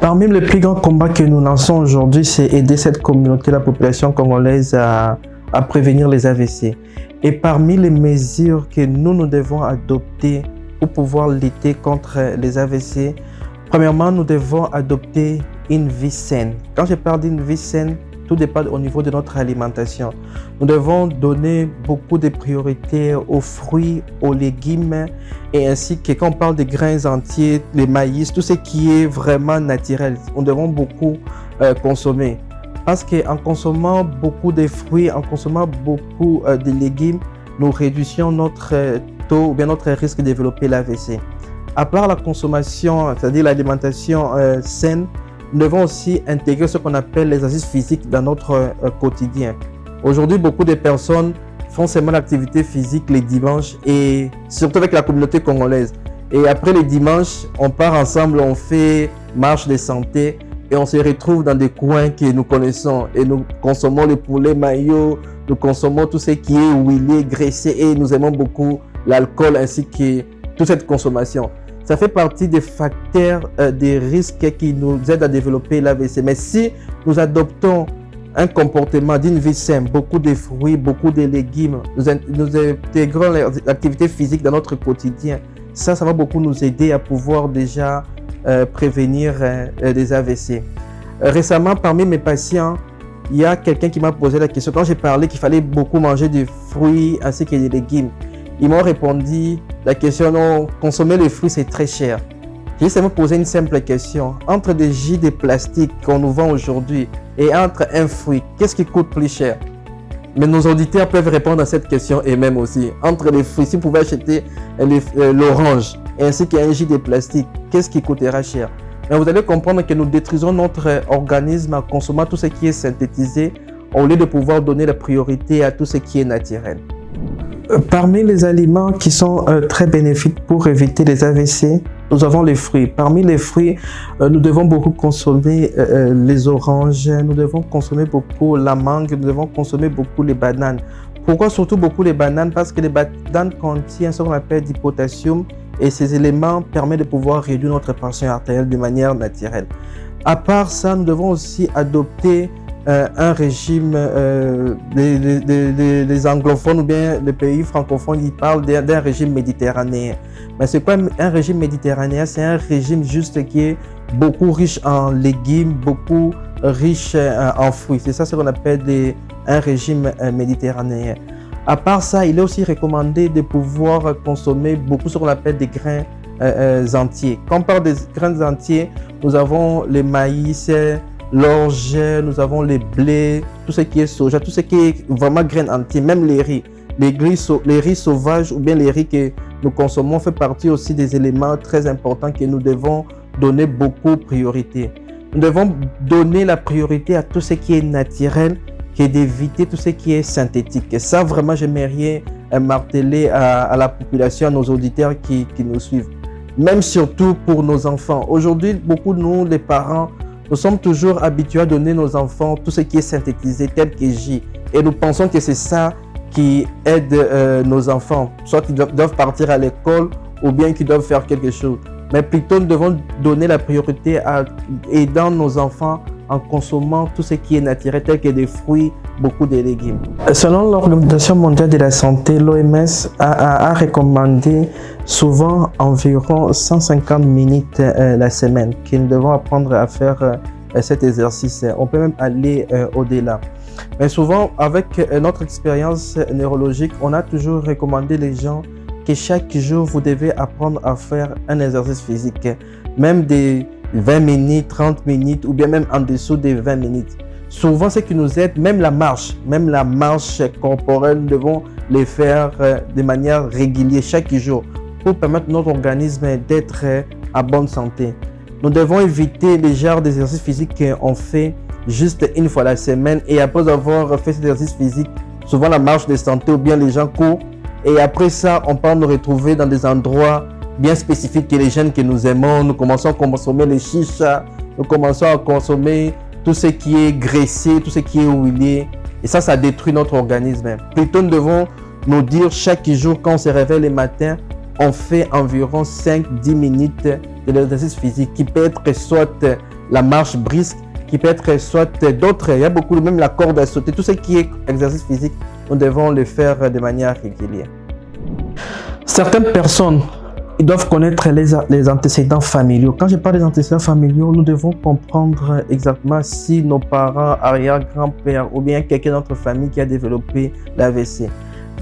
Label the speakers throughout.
Speaker 1: Parmi les plus grands combats que nous lançons aujourd'hui, c'est aider cette communauté, la population congolaise, à prévenir les AVC. Et parmi les mesures que nous devons adopter pour pouvoir lutter contre les AVC, premièrement, nous devons adopter une vie saine. Quand je parle d'une vie saine, tout dépend au niveau de notre alimentation. Nous devons donner beaucoup de priorité aux fruits, aux légumes et ainsi que quand on parle des grains entiers, les maïs, tout ce qui est vraiment naturel, nous devons beaucoup consommer. Parce qu'en consommant beaucoup de fruits, en consommant beaucoup de légumes, nous réduisons notre taux ou bien notre risque de développer l'AVC. À part la consommation, c'est-à-dire l'alimentation saine, nous devons aussi intégrer ce qu'on appelle les exercices physiques dans notre quotidien. Aujourd'hui, beaucoup de personnes font seulement l'activité physique les dimanches et surtout avec la communauté congolaise. Et après les dimanches, on part ensemble, on fait marche de santé et on se retrouve dans des coins que nous connaissons et nous consommons le poulet maillot, nous consommons tout ce qui est huilé, graissé et nous aimons beaucoup l'alcool ainsi que toute cette consommation. Ça fait partie des facteurs des risques qui nous aident à développer l'AVC. Mais si nous adoptons un comportement d'une vie saine, beaucoup de fruits, beaucoup de légumes, nous intégrons l'activité physique dans notre quotidien, ça va beaucoup nous aider à pouvoir déjà prévenir des AVC. Récemment, parmi mes patients, il y a quelqu'un qui m'a posé la question. Quand j'ai parlé qu'il fallait beaucoup manger de fruits ainsi que des légumes, ils m'ont répondu la question, non, consommer les fruits c'est très cher. J'ai juste posé une simple question. Entre des jus de plastique qu'on nous vend aujourd'hui et entre un fruit, qu'est-ce qui coûte plus cher? Mais nos auditeurs peuvent répondre à cette question et même aussi. Entre les fruits, si vous pouvez acheter l'orange ainsi qu'un jus de plastique, qu'est-ce qui coûtera cher? Mais vous allez comprendre que nous détruisons notre organisme en consommant tout ce qui est synthétisé au lieu de pouvoir donner la priorité à tout ce qui est naturel. Parmi les aliments qui sont très bénéfiques pour éviter les AVC, nous avons les fruits. Parmi les fruits, nous devons beaucoup consommer les oranges, nous devons consommer beaucoup la mangue, nous devons consommer beaucoup les bananes. Pourquoi surtout beaucoup les bananes? Parce que les bananes contiennent ce qu'on appelle du potassium et ces éléments permettent de pouvoir réduire notre pression artérielle de manière naturelle. À part ça, nous devons aussi adopter un régime, les anglophones ou bien les pays francophones, ils parlent d'un régime méditerranéen. Mais c'est quoi un régime méditerranéen? C'est un régime juste qui est beaucoup riche en légumes, beaucoup riche en fruits. C'est ça ce qu'on appelle un régime méditerranéen. À part ça, il est aussi recommandé de pouvoir consommer beaucoup ce qu'on appelle des grains entiers. Quand on parle des grains entiers, nous avons les maïs, l'orge, nous avons les blés, tout ce qui est soja, tout ce qui est vraiment graines entiers, même les riz. Les riz sauvages ou bien les riz que nous consommons fait partie aussi des éléments très importants que nous devons donner beaucoup priorité. Nous devons donner la priorité à tout ce qui est naturel que d'éviter tout ce qui est synthétique. Et ça, vraiment, j'aimerais marteler à la population, à nos auditeurs qui nous suivent. Même surtout pour nos enfants. Aujourd'hui, beaucoup de nous, les parents, nous sommes toujours habitués à donner nos enfants tout ce qui est synthétisé, tel que jus. Et nous pensons que c'est ça qui aide nos enfants. Soit qu'ils doivent partir à l'école ou bien qu'ils doivent faire quelque chose. Mais plutôt, nous devons donner la priorité à aider nos enfants en consommant tout ce qui est naturel, tel que des fruits, beaucoup de légumes. Selon l'Organisation mondiale de la santé, l'OMS a recommandé souvent environ 150 minutes la semaine que nous devons apprendre à faire cet exercice. On peut même aller au-delà. Mais souvent, avec notre expérience neurologique, on a toujours recommandé les gens que chaque jour, vous devez apprendre à faire un exercice physique, même des 20 minutes, 30 minutes ou bien même en dessous des 20 minutes. Souvent, ce qui nous aide, même la marche corporelle, nous devons les faire de manière régulière chaque jour pour permettre à notre organisme d'être en bonne santé. Nous devons éviter les genres d'exercices physiques qu'on fait juste une fois la semaine et après avoir fait cet exercice physique, souvent la marche de santé ou bien les gens courent et après ça, on peut nous retrouver dans des endroits bien spécifiques que les jeunes que nous aimons. Nous commençons à consommer les chichas, nous commençons à consommer tout ce qui est graissé, tout ce qui est huilé. Et ça détruit notre organisme. Plutôt, nous devons nous dire chaque jour quand on se réveille le matin, on fait environ 5-10 minutes de l'exercice physique qui peut être soit la marche brisque, qui peut être soit d'autres, il y a beaucoup, même la corde à sauter, tout ce qui est exercice physique, nous devons le faire de manière régulière. Certaines personnes, ils doivent connaître les antécédents familiaux. Quand je parle des antécédents familiaux, nous devons comprendre exactement si nos parents, arrière-grands-pères ou bien quelqu'un de notre famille qui a développé l'AVC.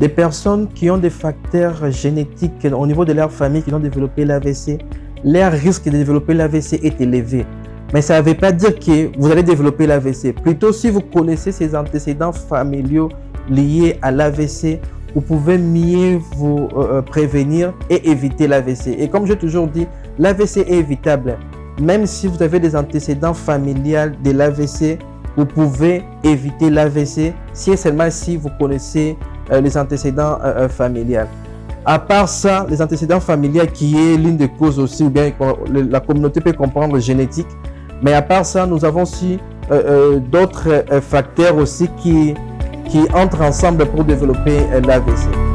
Speaker 1: Des personnes qui ont des facteurs génétiques au niveau de leur famille qui ont développé l'AVC, leur risque de développer l'AVC est élevé. Mais ça ne veut pas dire que vous allez développer l'AVC. Plutôt, si vous connaissez ces antécédents familiaux liés à l'AVC, vous pouvez mieux vous prévenir et éviter l'AVC. Et comme j'ai toujours dit, l'AVC est évitable. Même si vous avez des antécédents familiaux de l'AVC, vous pouvez éviter l'AVC si et seulement si vous connaissez les antécédents familiaux. À part ça, les antécédents familiaux qui est l'une des causes aussi, ou bien la communauté peut comprendre génétique. Mais à part ça, nous avons aussi d'autres facteurs aussi qui entrent ensemble pour développer l'AVC.